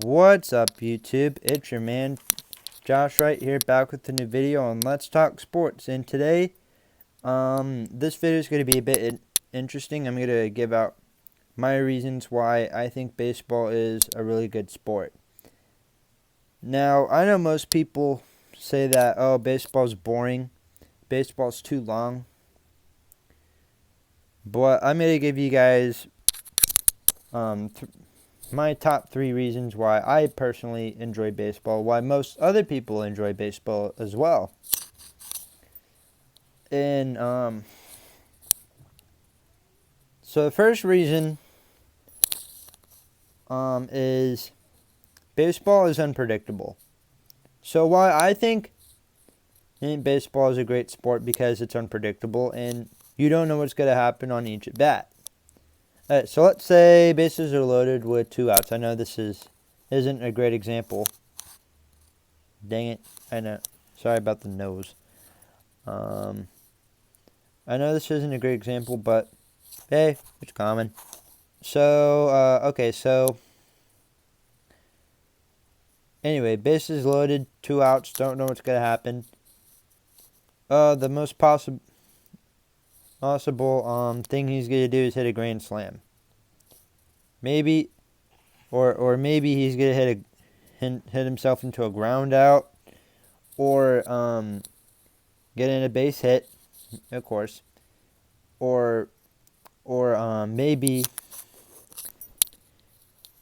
What's up, YouTube? It's your man Josh right here, back with a new video on Let's Talk Sports. And today, this video is going to be a bit interesting. I'm going to give out my reasons why I think baseball is a really good sport. Now, I know most people say that, oh, baseball's boring, baseball's too long. But I'm going to give you guys my top 3 reasons why I personally enjoy baseball, why most other people enjoy baseball as well. And so the first reason is baseball is unpredictable. So why I think baseball is a great sport because it's unpredictable and you don't know what's going to happen on each at bat. Alright, so let's say bases are loaded with 2 outs. I know this isn't a great example. Dang it. I know. Sorry about the nose. I know this isn't a great example, but hey, it's common. So, okay, so anyway, bases loaded, 2 outs, don't know what's going to happen. The most possible thing he's going to do is hit a grand slam. Maybe, or maybe he's going to hit himself into a ground out, or get in a base hit, of course, or maybe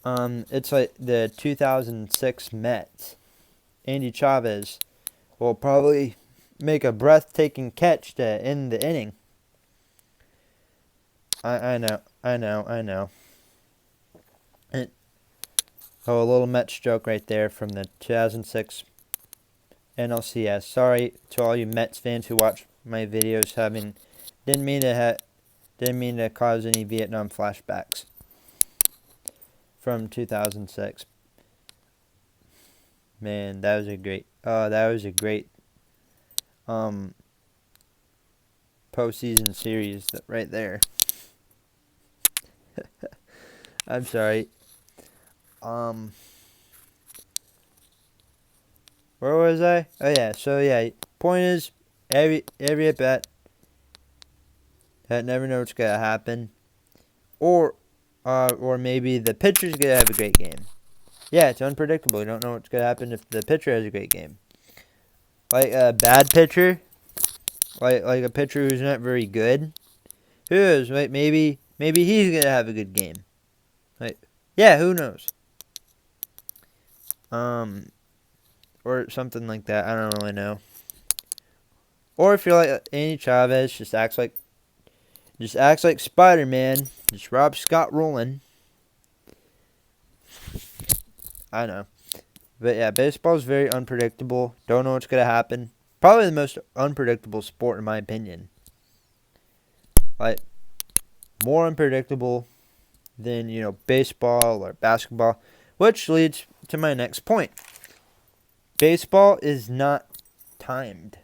it's like the 2006 Mets. Andy Chavez will probably make a breathtaking catch to end the inning. I know. A little Mets joke right there from the 2006 NLCS. Sorry to all you Mets fans who watch my videos. Didn't mean to cause any Vietnam flashbacks from 2006. Man, that was a great postseason series right there. I'm sorry. Where was I? Oh yeah. So yeah, point is every at bat, never know what's gonna happen, or maybe the pitcher's gonna have a great game. Yeah, it's unpredictable. You don't know what's gonna happen if the pitcher has a great game. Like a bad pitcher, like a pitcher who's not very good. Who knows? Right? Maybe he's gonna have a good game. Like, yeah, who knows? Or something like that. I don't really know. Or if you're like Andy Chavez, just acts like Spider-Man. Just Rob Scott rolling. I know. But yeah, baseball is very unpredictable. Don't know what's going to happen. Probably the most unpredictable sport in my opinion. Like, more unpredictable than, baseball or basketball. Which leads to my next point. Baseball is not timed.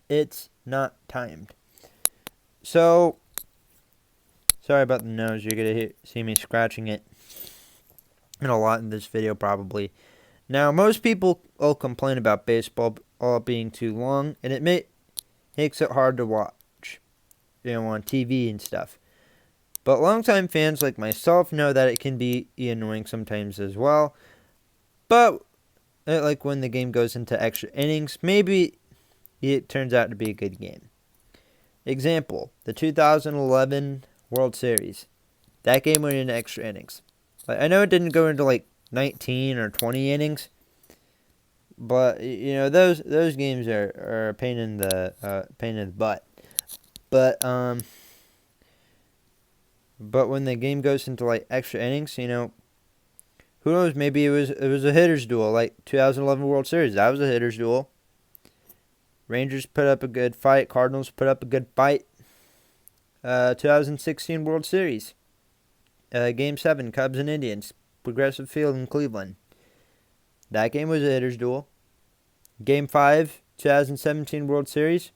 It's not timed. So, sorry about the nose. You're going to see me scratching it a lot in this video probably. Now, most people will complain about baseball all being too long, and it makes it hard to watch, on TV and stuff. But longtime fans like myself know that it can be annoying sometimes as well. But like when the game goes into extra innings, maybe it turns out to be a good game. Example, the 2011 World Series. That game went into extra innings. I know it didn't go into like 19 or 20 innings, but those games are a pain in the butt. But when the game goes into like extra innings, who knows? Maybe it was a hitter's duel, like 2011 World Series. That was a hitter's duel. Rangers put up a good fight. Cardinals put up a good fight. 2016 World Series. Game 7, Cubs and Indians. Progressive Field in Cleveland. That game was a hitter's duel. Game 5, 2017 World Series.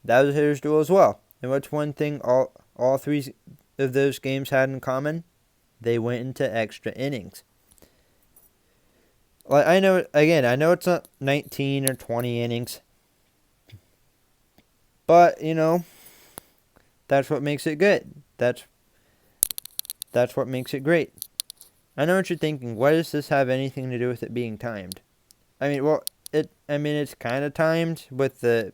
That was a hitter's duel as well. And what's one thing all 3 of those games had in common? They went into extra innings. Like I know it's not 19 or 20 innings, but that's what makes it good. That's what makes it great. I know what you're thinking. Why does this have anything to do with it being timed? I mean, well, it's kind of timed with the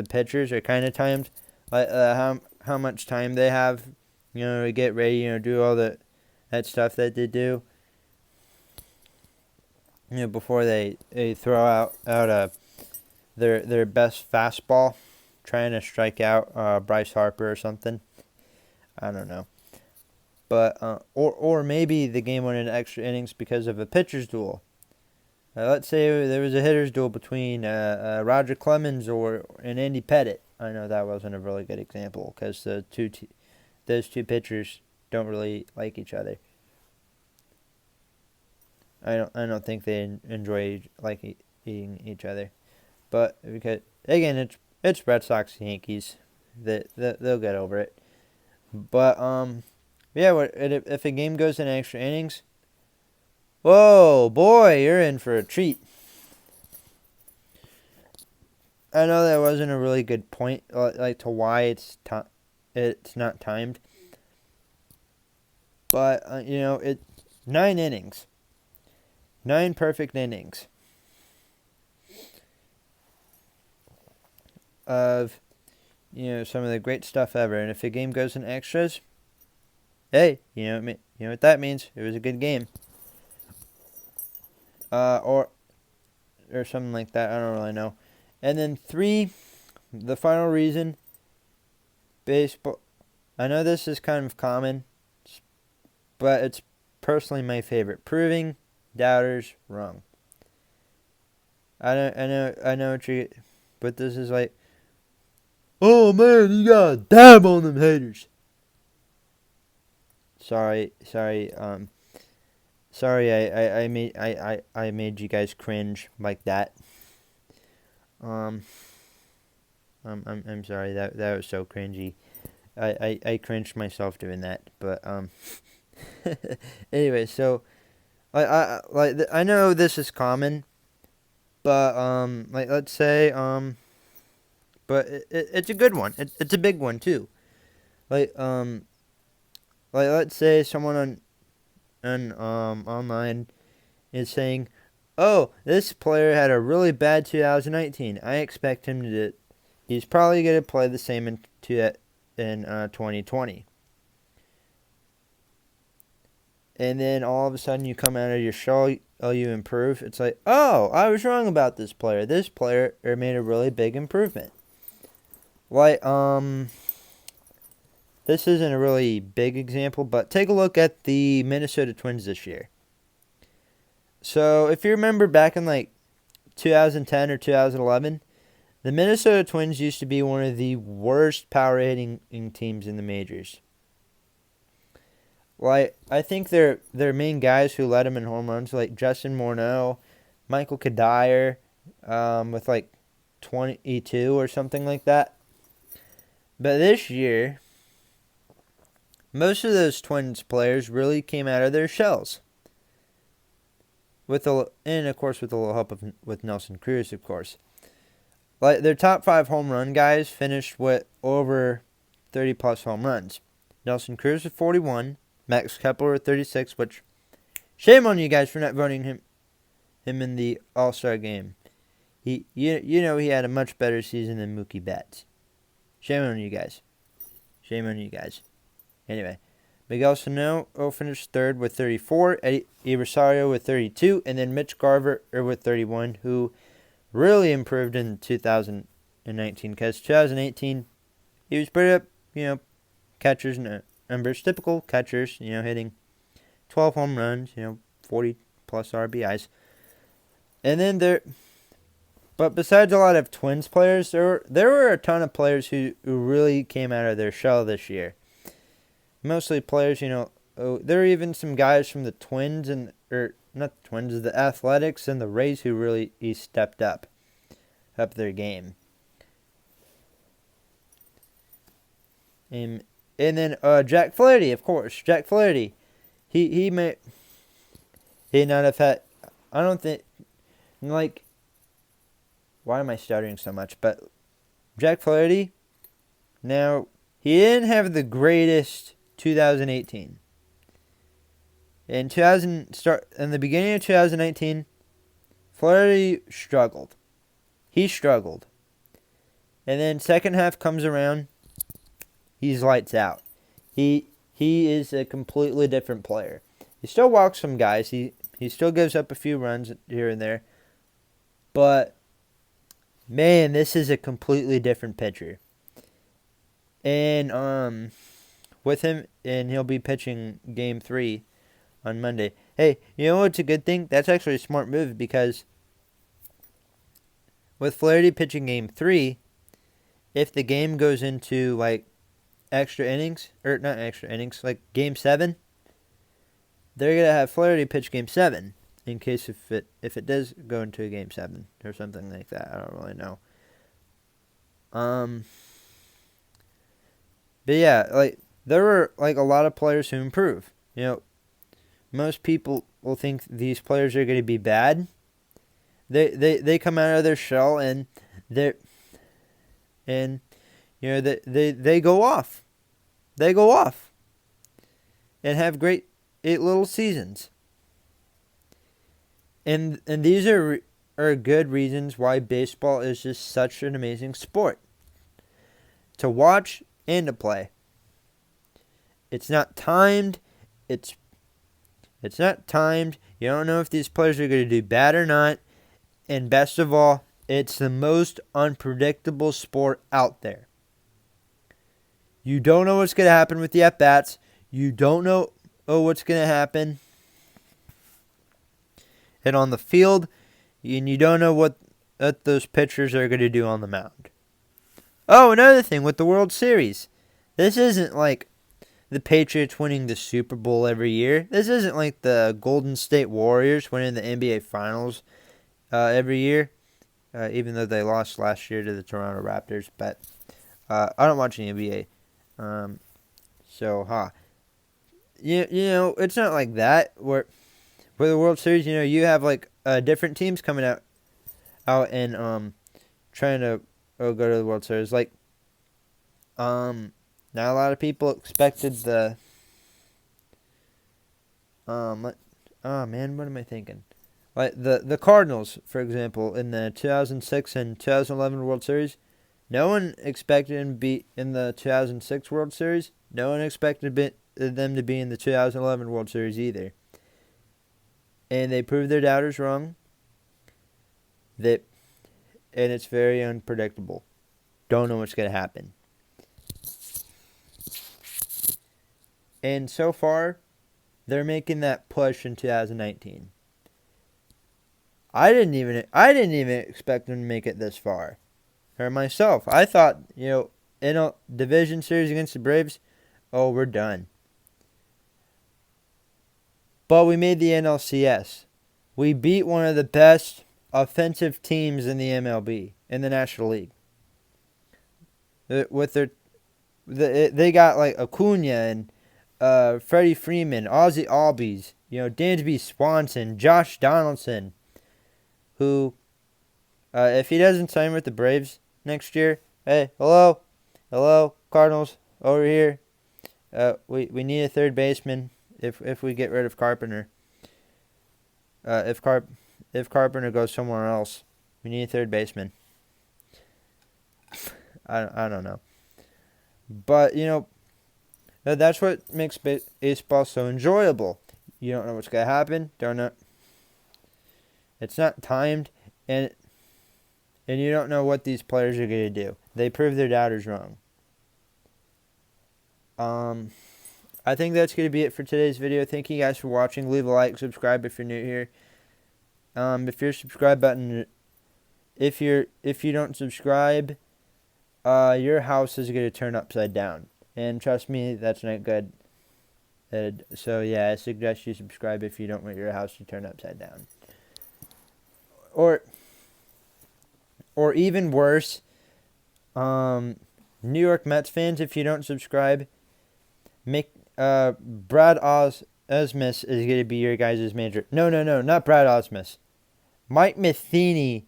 pitchers are kind of timed, like how much time they have, to get ready, do all that stuff that they do, before they throw out their best fastball, trying to strike out Bryce Harper or something. I don't know, but or maybe the game went into extra innings because of a pitcher's duel. Let's say there was a hitter's duel between Roger Clemens and Andy Pettitte. I know that wasn't a really good example because those two pitchers don't really like each other. I don't think they enjoy eating each other. But because again, it's Red Sox Yankees, that they'll get over it. But yeah. If a game goes in extra innings? Whoa, boy, you're in for a treat. I know that wasn't a really good point, like to why it's not timed. But it's 9 innings, 9 perfect innings of some of the great stuff ever. And if a game goes in extras, hey, you know what that means? It was a good game. Or something like that. I don't really know. And then 3, the final reason, baseball. I know this is kind of common, but it's personally my favorite. Proving doubters wrong. I know what you, but this is like, oh man, you got a dab on them haters. Sorry. Sorry, I made you guys cringe like that. Um, I'm sorry, that was so cringy. I cringed myself doing that, but anyway, so I know this is common, but like let's say but it's a good one. It's a big one too. Like like let's say someone on online is saying, "Oh, this player had a really bad 2019. I expect him to. He's probably going to play the same in 2020." And then all of a sudden you come out of your shell, oh, you improve. It's like, oh, I was wrong about this player. This player made a really big improvement. Like, this isn't a really big example, but take a look at the Minnesota Twins this year. So if you remember back in like 2010 or 2011, the Minnesota Twins used to be one of the worst power hitting teams in the majors. Like I think their main guys who led them in home runs like Justin Morneau, Michael Kadire, with like 22 or something like that. But this year, most of those Twins players really came out of their shells. And of course with a little help with Nelson Cruz, of course. Like their top 5 home run guys finished with over 30 plus home runs. Nelson Cruz with 41, Max Kepler with 36, which shame on you guys for not voting him in the All-Star game. He had a much better season than Mookie Betts. Shame on you guys. Shame on you guys. Anyway, Miguel Sano finished 3rd with 34, Eddie Rosario with 32, and then Mitch Garver with 31, who really improved in 2019 because 2018 he was pretty up, catchers numbers, typical catchers, hitting 12 home runs, 40 plus RBIs. And then but besides a lot of Twins players, there were a ton of players who really came out of their shell this year. Mostly players, there were even some guys from the Twins or not the Twins, the Athletics and the Rays who really stepped up their game. And then Jack Flaherty, of course. Jack Flaherty, he not have had. I don't think, like, why am I stuttering so much? But Jack Flaherty, now, he didn't have the greatest 2018. In the beginning of 2019, Flaherty struggled. He struggled. And then second half comes around, he's lights out. He is a completely different player. He still walks some guys. He still gives up a few runs here and there. But man, this is a completely different pitcher. And with him, and he'll be pitching Game 3 on Monday. Hey, you know what's a good thing? That's actually a smart move, because with Flaherty pitching Game 3, if the game goes into like extra innings, or not extra innings, like Game 7, they're gonna have Flaherty pitch Game 7 in case if it does go into a Game 7 or something like that. I don't really know. But yeah, like there were like a lot of players who improve. You know, most people will think these players are going to be bad. They come out of their shell and they they go off. They go off and have great little seasons. And these are good reasons why baseball is just such an amazing sport to watch and to play. It's not timed. It's not timed. You don't know if these players are going to do bad or not. And best of all, it's the most unpredictable sport out there. You don't know what's going to happen with the at-bats. You don't know what's going to happen. And on the field, and you don't know what those pitchers are going to do on the mound. Oh, another thing with the World Series. This isn't like the Patriots winning the Super Bowl every year. This isn't like the Golden State Warriors winning the NBA Finals every year, even though they lost last year to the Toronto Raptors. But I don't watch the NBA. You know, it's not like that. Where the World Series, you know, you have like different teams coming out and trying to go to the World Series. Like, not a lot of people expected the oh man, what am I thinking? Like the Cardinals, for example, in the 2006 and 2011 World Series, no one expected them to be in the 2006 World Series. No one expected them to be in the 2011 World Series either. And they proved their doubters wrong. And it's very unpredictable. Don't know what's going to happen. And so far, they're making that push in 2019. I didn't even expect them to make it this far. Or myself. I thought, you know, in a division series against the Braves, oh, we're done. But we made the NLCS. We beat one of the best offensive teams in the MLB, in the National League. They got like Acuna and Freddie Freeman, Ozzie Albies, you know, Dansby Swanson, Josh Donaldson, who, if he doesn't sign with the Braves next year, hey, hello, Cardinals, over here. We need a third baseman if we get rid of Carpenter. If Carpenter goes somewhere else, we need a third baseman. I don't know. But, you know, that's what makes baseball so enjoyable. You don't know what's going to happen. Don't know. It's not timed, and you don't know what these players are going to do. They prove their doubters wrong. I think that's going to be it for today's video. Thank you guys for watching. Leave a like, subscribe if you're new here. If your subscribe button, if you don't subscribe, your house is going to turn upside down. And trust me, that's not good. So yeah, I suggest you subscribe if you don't want your house to turn upside down. Or even worse, New York Mets fans, if you don't subscribe, make Brad Osmus is going to be your guys' manager. No, not Brad Osmus. Mike Matheny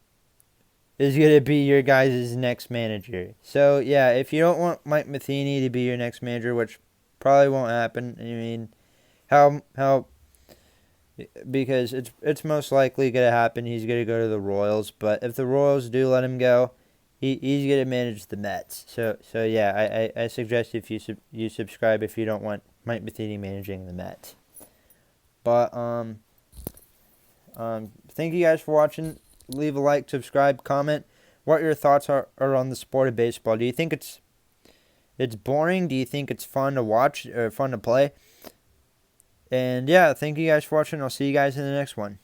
is going to be your guys' next manager. So, yeah, if you don't want Mike Matheny to be your next manager, which probably won't happen, I mean, how because it's most likely going to happen. He's going to go to the Royals, but if the Royals do let him go, he's going to manage the Mets. So yeah, I suggest if you subscribe if you don't want Mike Matheny managing the Mets. But thank you guys for watching. Leave a like, subscribe, comment what your thoughts are on the sport of baseball. Do you think it's boring? Do you think it's fun to watch or fun to play? And yeah, thank you guys for watching. I'll see you guys in the next one.